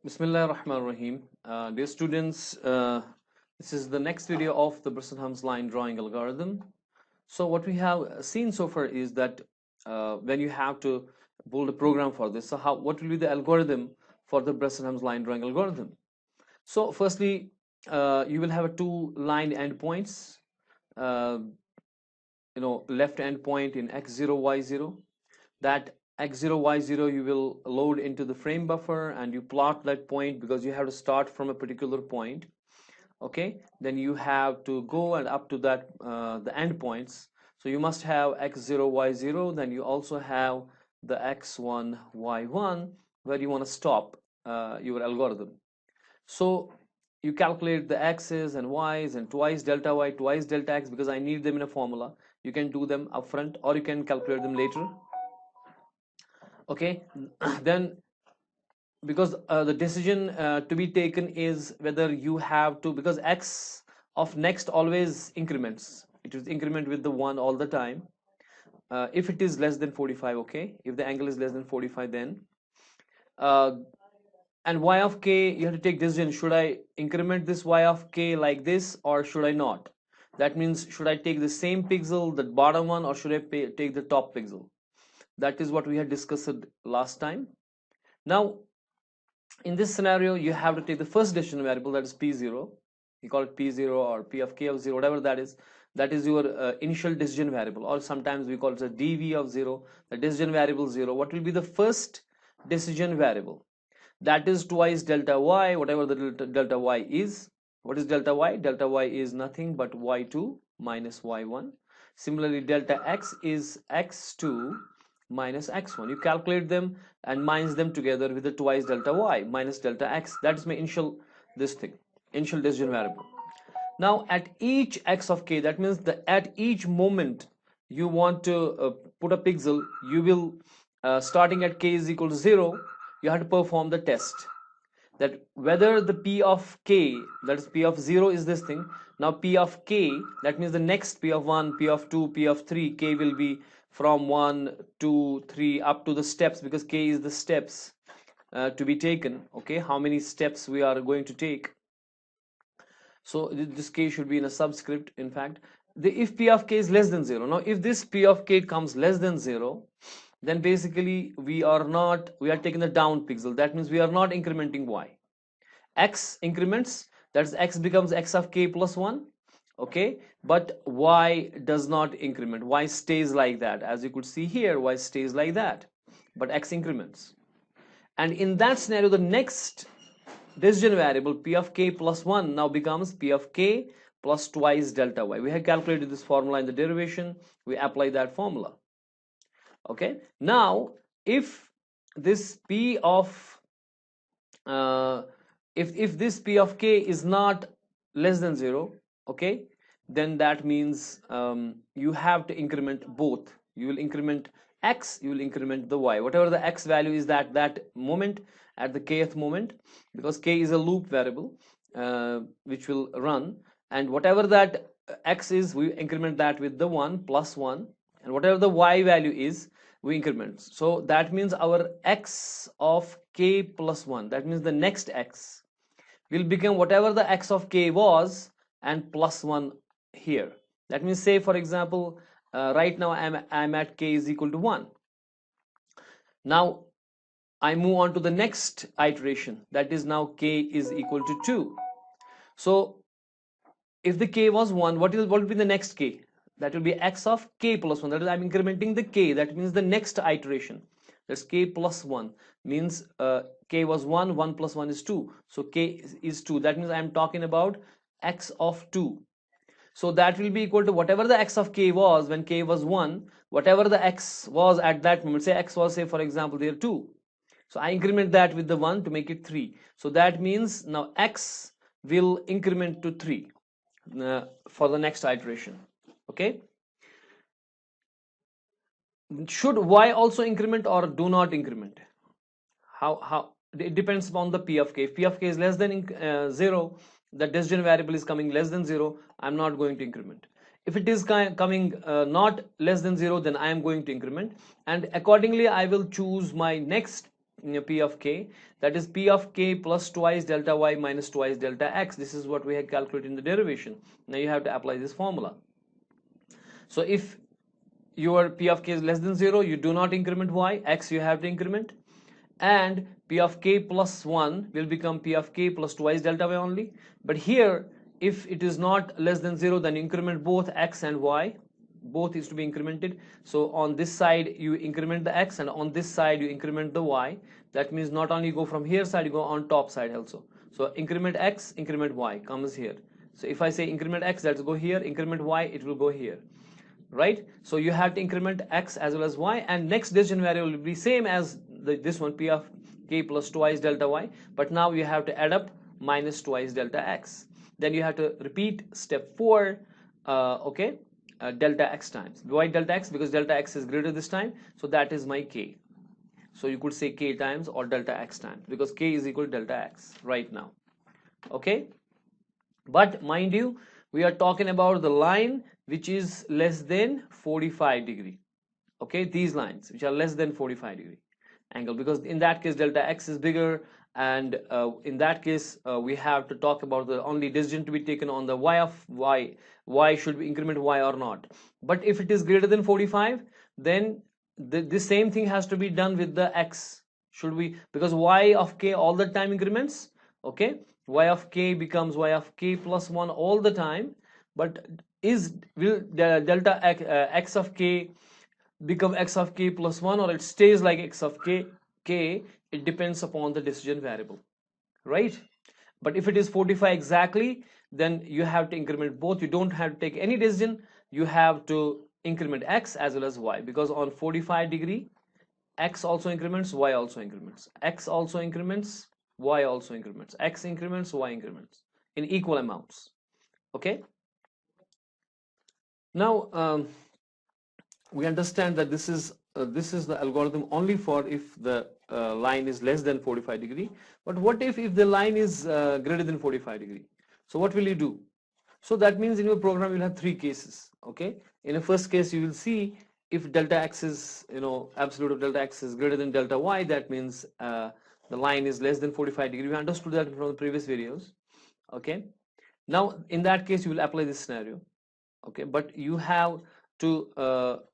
Bismillah ar-Rahman ar-Rahim. Dear students, this is the next video of the Bressendham's line drawing algorithm. So what we have seen so far is that when you have to build a program for this, so what will be the algorithm for the Bressendham's line drawing algorithm? So firstly, you will have two line endpoints, uh, left endpoint in x0, y0. That x0 y0 you will load into the frame buffer and you plot that point because you have to start from a particular point. Okay, then you have to go and up to that the endpoints. So you must have x0 y0, then you also have the x1 y1 where you want to stop your algorithm. So you calculate the x's and y's and twice delta y twice delta x because I need them in a formula. You can do them upfront or you can calculate them later. Okay, then because the decision to be taken is whether you have to, because x of next always increments, it is increment with the 1 all the time. If it is less than 45, okay, if the angle is less than 45, then uh, and y of k, you have to take decision, should I increment this y of k like this or should I not? That means, should I take the same pixel, the bottom one, or should I take the top pixel? That is what we had discussed last time. Now in this scenario, you have to take the first decision variable, that is p0. You call it p0 or p of k of 0, whatever that is. That is your initial decision variable, or sometimes we call it a dv of 0, the decision variable 0. What will be the first decision variable? That is twice delta y, whatever the delta y is. What is delta y? Delta y is nothing but y2 minus y1. Similarly, delta x is x2 minus x1. You calculate them and minus them together with the twice delta y minus delta x. That is my initial initial decision variable. Now at each x of k, that means that at each moment you want to put a pixel, you will starting at k is equal to 0, you have to perform the test that whether the p of k, that is p of 0 is this thing. Now p of k, that means the next p of 1, p of 2, p of 3, k will be from 1 2 3 up to the steps, because k is the steps to be taken. Okay, how many steps we are going to take. So this k should be in a subscript. In fact, if p of k is less than 0, now if this p of k comes less than 0, then basically we are taking the down pixel. That means we are not incrementing y. X increments, that's x becomes x of k plus 1. Okay, but y does not increment, y stays like that. As you could see here, y stays like that, but x increments. And in that scenario, the next decision variable p of k plus 1 now becomes p of k plus twice delta y. We have calculated this formula in the derivation, we apply that formula. Okay, now if this p of if this p of k is not less than 0, okay, then that means you have to increment both. You will increment x, you will increment the y, whatever the x value is that moment, at the kth moment, because k is a loop variable which will run, and whatever that x is, we increment that with the 1 plus 1, and whatever the y value is, we increment. So that means our x of k plus 1, that means the next x will become whatever the x of k was and plus 1 here. That means, say for example, right now I'm at k is equal to 1. Now I move on to the next iteration, that is now k is equal to 2. So if the k was 1, what will be the next k? That will be x of k plus 1. That is, I'm incrementing the k. That means the next iteration, that's k plus 1, means k was 1, 1 plus 1 is 2, so k is 2. That means I'm talking about x of 2. So that will be equal to whatever the x of k was when k was 1, whatever the x was at that moment. Say x was, say for example, there 2, so I increment that with the 1 to make it 3. So that means now x will increment to 3 for the next iteration. Okay, should y also increment or do not increment? How it depends upon the p of k. If p of k is less than 0, the decision variable is coming less than 0, I'm not going to increment. If it is coming not less than 0, then I am going to increment, and accordingly I will choose my next P of k, that is P of k plus twice delta y minus twice delta x. This is what we had calculated in the derivation. Now you have to apply this formula. So if your P of k is less than 0, you do not increment y, x you have to increment, and P of k plus 1 will become P of k plus twice delta y only. But here, if it is not less than 0, then increment both x and y, both is to be incremented. So on this side you increment the x, and on this side you increment the y. That means not only go from here side, you go on top side also. So increment x, increment y comes here. So if I say increment x, that's go here, increment y, it will go here, right? So you have to increment x as well as y, and next decision variable will be same as this one, P of k plus twice delta y, but now you have to add up minus twice delta x. Then you have to repeat step 4, okay, delta x times. Why delta x? Because delta x is greater this time, so that is my k. So you could say k times or delta x times, because k is equal to delta x right now, okay? But mind you, we are talking about the line which is less than 45 degree, okay? These lines which are less than 45 degree angle, because in that case delta x is bigger, and in that case we have to talk about the only decision to be taken on the y of y should we increment y or not. But if it is greater than 45, then this same thing has to be done with the x. Should we, because y of k all the time increments, okay? Y of k becomes y of k plus 1 all the time, but will delta x of k become x of k plus 1, or it stays like x of k? It depends upon the decision variable, right? But if it is 45 exactly, then you have to increment both. You don't have to take any decision, you have to increment x as well as y, because on 45 degree x also increments, y also increments, x also increments, y also increments, x increments, y increments in equal amounts, okay? Now we understand that this is the algorithm only for if the line is less than 45 degree. But what if the line is greater than 45 degree? So what will you do? So that means in your program you'll have 3 cases, okay? In the first case, you will see if delta x is, absolute of delta x is greater than delta y, that means the line is less than 45 degree. We understood that from the previous videos, okay? Now in that case you will apply this scenario, okay? But you have to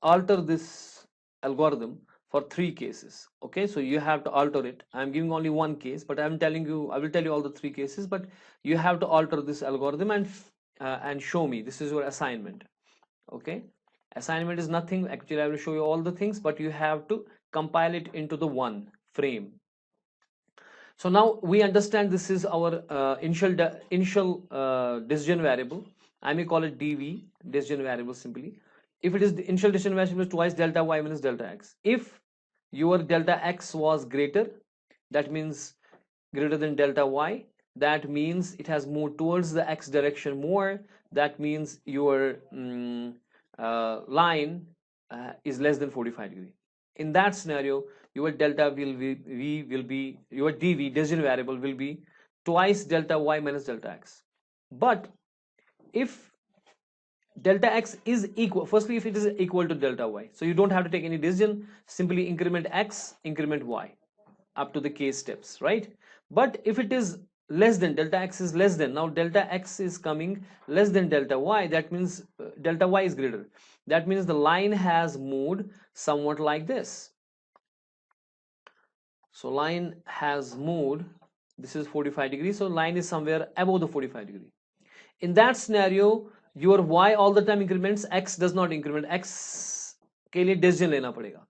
alter this algorithm for 3 cases, okay? So you have to alter it. I'm giving only one case, but I will tell you all the 3 cases, but you have to alter this algorithm and show me. This is your assignment, okay? Assignment is nothing actually. I will show you all the things, but you have to compile it into the one frame. So now we understand this is our initial decision variable. I may call it dv, decision variable simply. If it is the initial decision variable is twice delta y minus delta x. If your delta x was greater, that means greater than delta y, that means it has moved towards the x direction more. That means your line is less than 45 degree. In that scenario, your delta will be your dv, decision variable, will be twice delta y minus delta x. But if delta x is equal, firstly if it is equal to delta y, so you don't have to take any decision, simply increment x, increment y up to the case steps, right? But if it is less than, delta x is less than, now delta x is coming less than delta y, that means delta y is greater. That means the line has moved somewhat like this. So line has moved, this is 45 degrees, so line is somewhere above the 45 degree. In that scenario, your y all the time increments, x does not increment. X के लिए decision लेना पड़ेगा.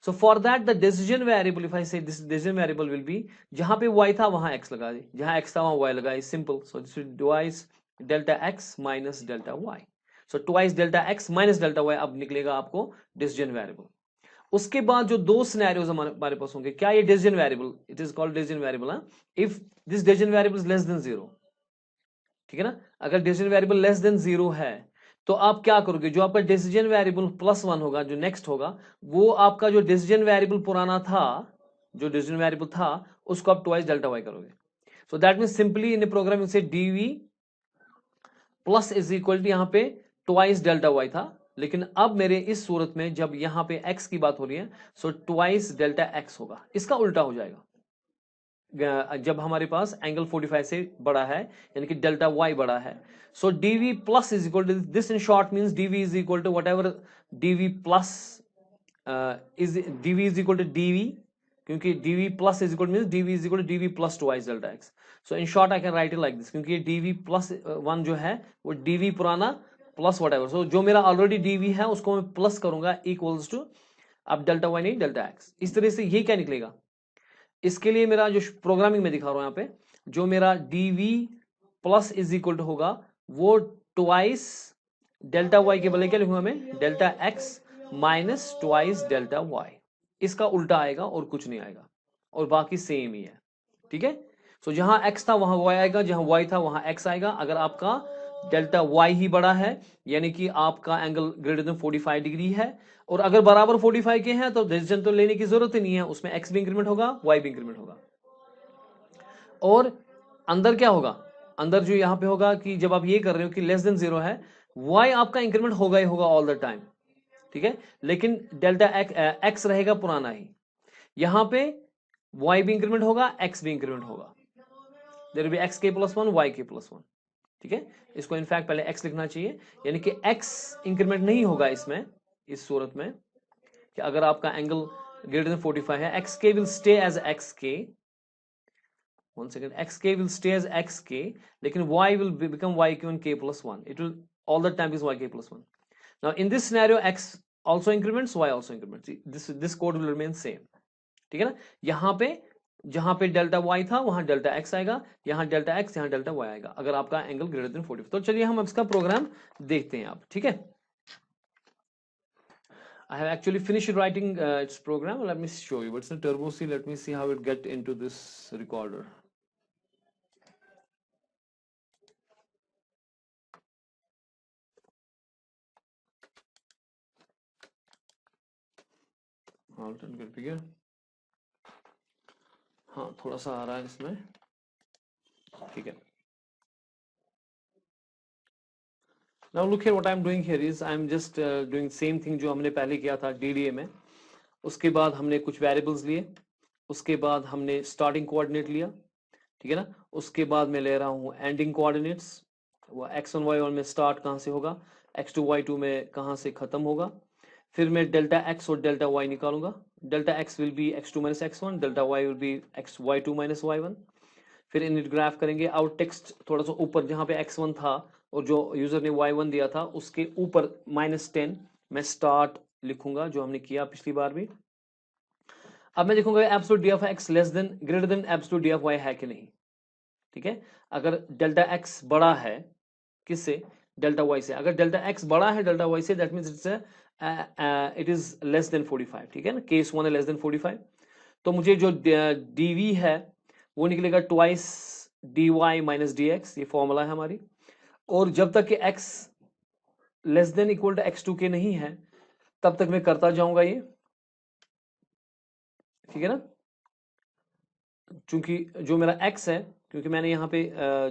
So for that, the decision variable, if I say this decision variable will be, जहाँ पे y था वहाँ x लगा दे, जहाँ x था वहाँ y लगा, is simple. So this will twice delta x minus delta y. So twice delta x minus delta y अब निकलेगा आपको decision variable. उसके बाद जो 2 सिनेरियोज हमारे पास होंगे, क्या ये decision variable, it is called decision variable, हाँ? If this decision variable is less than 0, ठीक है ना? अगर decision variable less than 0 है, तो आप क्या करोगे? जो आपका decision variable +1 होगा, जो next होगा, वो आपका जो decision variable पुराना था, जो decision variable था, उसको आप twice delta y करोगे. So that means simply in the program you say dv plus is equal to यहाँ पे twice delta y था, लेकिन अब मेरे इस सूरत में जब यहां पे x की बात हो रही है, सो ट्वाइस डेल्टा x होगा। इसका उल्टा हो जाएगा जब हमारे पास एंगल 45 से बड़ा है, यानी कि डेल्टा y बड़ा है। So dv plus is equal to this, in short means dv is equal to whatever dv plus is dv is equal to dv, क्योंकि dv plus is equal means dv is equal to dv plus twice delta x। So in short I can write it like this, क्योंकि ये dv plus 1 जो है वो dv पुराना plus what ever, सो जो मेरा already dv है उसको मैं प्लस करूंगा इक्वल्स टू अब डेल्टा y नहीं डेल्टा x। इस तरह से ये क्या निकलेगा, इसके लिए मेरा जो प्रोग्रामिंग में दिखा रहा हूं यहां पे, जो मेरा dv plus is equal to होगा वो ट्वाइस डेल्टा y के बदले क्या लिखूंगा मैं, delta x minus twice delta y। इसका उल्टा आएगा और कुछ नहीं आएगा, और बाकी सेम ही है। ठीक है, सो जहां x था वहां y आएगा, जहां y था वहां x आएगा। अगर आपका डेल्टा y ही बड़ा है, यानी कि आपका एंगल ग्रेटर देन 45 डिग्री है, और अगर बराबर 45 के हैं तो डिसीजन तो लेने की जरूरत ही नहीं है, उसमें x भी इंक्रीमेंट होगा y भी इंक्रीमेंट होगा। और अंदर क्या होगा, अंदर जो यहां पे होगा कि जब आप ये कर रहे हो कि लेस देन 0 है, y आपका इंक्रीमेंट होगा ही होगा ऑल द टाइम। ठीक है, लेकिन डेल्टा x रहेगा पुराना ही। यहां पे y भी इंक्रीमेंट होगा, x भी इंक्रीमेंट होगा, there will be x k plus 1 y k plus 1। ठीक है, इसको इनफैक्ट पहले x लिखना चाहिए, यानी कि x इंक्रीमेंट नहीं होगा इसमें, इस सूरत में कि अगर आपका एंगल ग्रेटर देन 45 है, एक्स के विल स्टे एज एक्स के, वन सेकेंड, एक्स के विल स्टे एज एक्स के, लेकिन y will become y k on k plus 1, it will all the time is y k plus 1। now in this scenario x also increments, y also increments, this code will remain same। ठीक है ना, यहां पे जहां पे delta y था वहां delta x आएगा, यहां डेल्टा x यहां डेल्टा y आएगा, अगर आपका एंगल ग्रेटर देन 45। तो चलिए हम इसका प्रोग्राम देखते हैं आप। ठीक है, I have actually finished writing its program. Let me show you. What's the Turbo C? Let me see how it get into this recorder. Alt and get bigger. हाँ, थोड़ा सा आ रहा है इसमें। ठीक है। Now look here, what I'm doing here is I'm just doing same thing जो हमने पहले किया था DDA में। उसके बाद हमने कुछ वेरिएबल्स लिए, उसके बाद हमने स्टार्टिंग कोऑर्डिनेट लिया, ठीक है ना, उसके बाद मैं ले रहा हूँ एंडिंग कोऑर्डिनेट्स, वो x1 y1 में स्टार्ट कहाँ से होगा, x2 y2 में कहाँ से खत्म होगा, फिर मैं डेल्टा x और डेल्टा y निकालूंगा। Delta x will be x2 minus x1, delta y will be y2 minus y1। फिर इनिट ग्राफ करेंगे, आउट टेक्स्ट थोड़ा सा ऊपर जहां पे x1 था और जो यूजर ने y1 दिया था उसके ऊपर -10 मैं स्टार्ट लिखूंगा, जो हमने किया पिछली बार भी। अब मैं देखूंगा absolute D of x less then greater than absolute D of y है कि नहीं। ठीक है, अगर डेल्टा x बड़ा है किससे, डेल्टा y से, अगर डेल्टा x बड़ा है डेल्टा y से, that means it is less than 45। ठीक है ना, केस 1 है लेस देन 45, तो मुझे जो dv है वो निकलेगा ट्वाइस dy माइनस dx, ये फॉर्मूला है हमारी। और जब तक कि x less than equal to x2 के नहीं है तब तक मैं करता जाऊंगा ये। ठीक है ना, चूंकि जो मेरा x है, क्योंकि मैंने यहाँ पे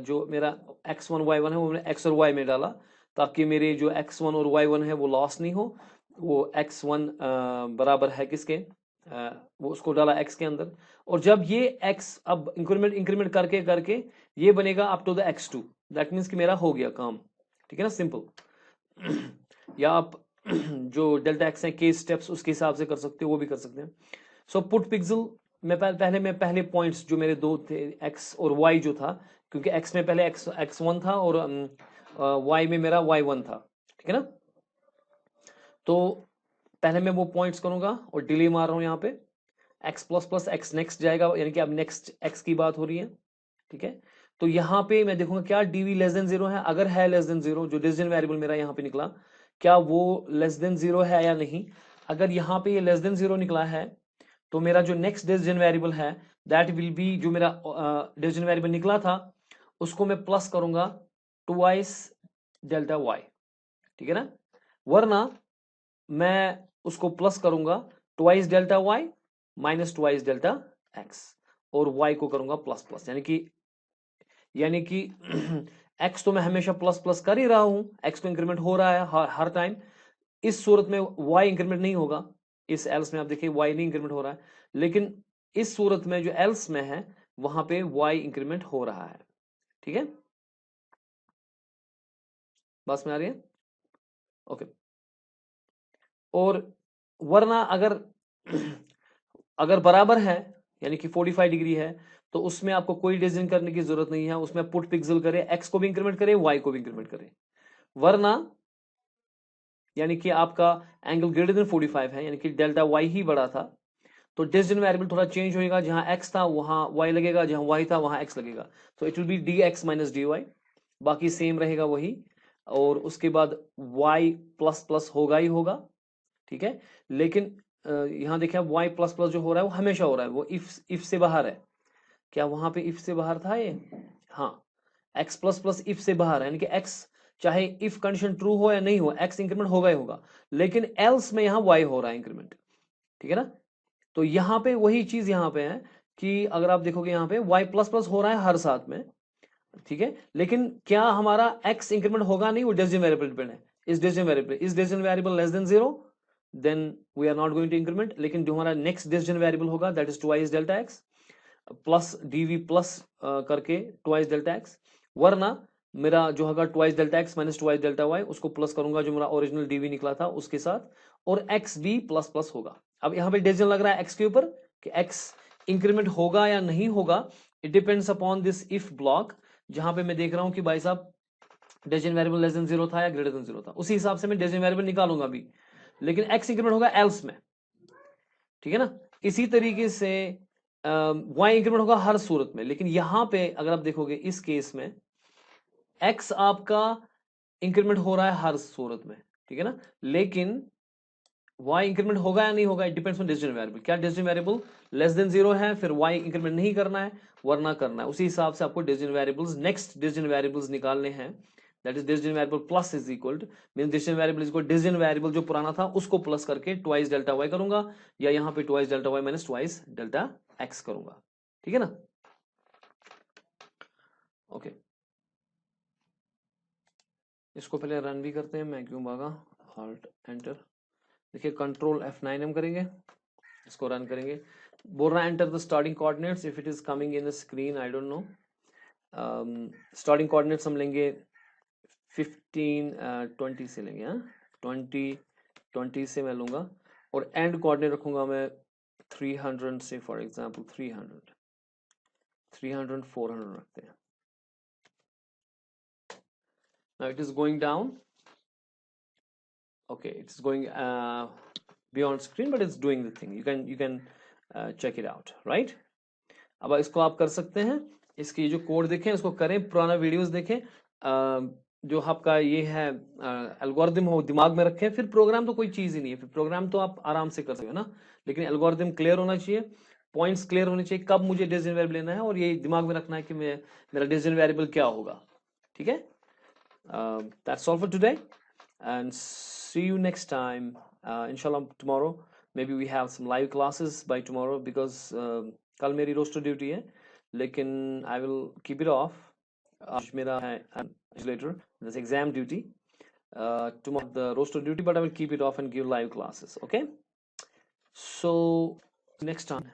जो मेरा x1 y1 है वो मैंने x और y में डाला, ताकि मेरे जो x1 और y1 है वो लॉस नहीं हो। वो x1 बराबर है किसके, वो उसको डाला x के अंदर, और जब ये x अब इंक्रीमेंट इंक्रीमेंट करके करके ये बनेगा up to the x2, that means कि मेरा हो गया काम। ठीक है ना, सिंपल। या आप जो डेल्टा x है के स्टेप्स उसके हिसाब से कर सकते हो, वो भी कर सकते हैं। सो पुट पिक्सल मैं पहले पॉइंट्स जो मेरे दो थे x और y जो था, क्योंकि x में पहले x1 था और y में मेरा y1 था। ठीक है ना, तो पहले मैं वो पॉइंट्स करूंगा और डिले मार रहा हूं यहाँ पे, x plus plus x next जाएगा, यानी कि अब नेक्स्ट x की बात हो रही है। ठीक है, तो यहाँ पे मैं देखूंगा क्या dv लेस देन 0 है, अगर है लेस देन 0, जो डिसीजन वेरिएबल मेरा यहाँ पे निकला क्या वो लेस देन 0 है या नहीं। अगर यहाँ पे ये लेस देन 0 निकला है तो मेरा जो नेक्स्ट डिसीजन वेरिएबल है दैट विल बी, जो मेरा डिसीजन वेरिएबल निकला था उसको मैं प्लस करूंगा ट्वाइस डेल्टा y। ठीक है ना, वरना मैं उसको प्लस करूंगा twice delta y minus twice delta x, और y को करूंगा प्लस प्लस, यानी कि x तो मैं हमेशा प्लस प्लस कर ही रहा हूं, x तो इंक्रीमेंट हो रहा है हर टाइम, इस सूरत में y इंक्रीमेंट नहीं होगा, इस एल्स में आप देखिए y नहीं इंक्रीमेंट हो रहा है, लेकिन इस सूरत में जो एल्स में है वहां पे y इंक्रीमेंट हो रहा है। ठीक है, बस में आ रही है? ओके। और वरना अगर अगर बराबर है यानी कि 45 डिग्री है तो उसमें आपको कोई डिसीजन करने की जरूरत नहीं है, उसमें पुट पिक्सल करे, x को भी इंक्रीमेंट करे, y को भी इंक्रीमेंट करे। वरना यानी कि आपका एंगल ग्रेटर देन 45 है यानी कि डेल्टा y ही बड़ा था, तो डिसीजन वेरिएबल थोड़ा चेंज होएगा, जहां x था वहां y लगेगा, जहां y था वहां x लगेगा, तो it will be dx minus dy, बाकी सेम रहेगा वही, और उसके बाद y प्लस प्लस होगा ही होगा। ठीक है, लेकिन यहां देखिए y प्लस प्लस जो हो रहा है वो हमेशा हो रहा है, वो इफ से बाहर है। क्या वहां पे इफ से बाहर था ये? हाँ, x प्लस प्लस इफ से बाहर है, यानी कि x चाहे इफ कंडीशन ट्रू हो या नहीं हो x इंक्रीमेंट होगा ही होगा, लेकिन एल्स में यहाँ y हो रहा है इंक्रीमेंट। ठीक है ना, तो यहाँ पे वही चीज यहाँ पे है कि अगर आप देखोगे यहाँ पे y प्लस प्लस हो रहा है हर साथ में। ठीक है, लेकिन क्या हमारा x इंक्रीमेंट होगा? नहीं, वो डिसीजन वेरिएबल डिपेंड है। इस decision variable less than 0 then we are not going to increment, लेकिन जो हमारा नेक्स्ट डिसीजन वेरिएबल होगा that is twice delta x plus dv plus करके ट्वाइस डेल्टा x, वरना मेरा जो होगा twice delta x minus twice delta y, उसको प्लस करूंगा जो मेरा ओरिजिनल dv निकला था उसके साथ, और x भी प्लस प्लस होगा। अब यहाँ पे डिसीजन लग रहा है x के ऊपर कि x इंक्रीमेंट होगा या नहीं होगा, it depends upon this if block, जहां पे मैं देख रहा हूं कि भाई साहब डिसीजन वेरिएबल लेस देन 0 था या ग्रेटर देन 0 था, उसी हिसाब से मैं डिसीजन वेरिएबल निकालूंगा अभी, लेकिन x इंक्रीमेंट होगा एल्स में। ठीक है ना, इसी तरीके से y इंक्रीमेंट होगा हर सूरत में, लेकिन यहां पे अगर आप देखोगे इस केस में x आपका इंक्रीमेंट हो रहा है हर सूरत में। ठीक है ना, लेकिन y इंक्रीमेंट होगा या नहीं होगा, it depends on decision variable. क्या डिसीजन वेरिएबल लेस देन 0 है फिर y इंक्रीमेंट नहीं करना है, वरना करना है। उसी हिसाब से आपको decision variables, next decision variables निकालने हैं, that is decision variable plus is equal to, means decision variable is equal decision variable जो पुराना था उसको प्लस करके ट्वाइस डेल्टा y करूंगा, या यहां पे twice delta y minus twice delta x करूंगा। ठीक है ना, ओके। इसको पहले रन भी करते हैं, मैं क्यों भागा, ऑल्ट एंटर। देखिए कंट्रोल F9 हम करेंगे, इसको रन करेंगे। बोल रहा है enter the starting coordinates, if it is coming in the screen I don't know. Starting coordinates हम लेंगे 15 20 से लेंगे, हाँ 20 से मैं लूंगा, और एंड कोऑर्डिनेट रखूंगा मैं 300 से, फॉर एग्जांपल 300 400 रखते हैं। Now it is going down, okay, it's going beyond screen but it's doing the thing, you can check it out, right? अब इसको आप कर सकते हैं, इसकी जो कोड देखें इसको करें, पुराना वीडियोस देखें, जो आपका ये है एल्गोरिदम हो दिमाग में रखें, फिर प्रोग्राम तो कोई चीज ही नहीं है, फिर प्रोग्राम तो आप आराम से कर सकते हो ना, लेकिन एल्गोरिदम क्लियर होना चाहिए, पॉइंट्स क्लियर होने चाहिए, कब मुझे डिसीजन वेरिएबल लेना है, और ये दिमाग में रखना है कि मेरा डिसीजन वेरिएबल क्या होगा। ठीक है, that's all for today and see you next time, inshallah tomorrow maybe we have some live classes by tomorrow because कल मेरी रोस्टर ड्यूटी है, लेकिन I will keep it off, आज मेरा है later this exam duty, tomorrow the roster duty, but I will keep it off and give live classes, okay? So next time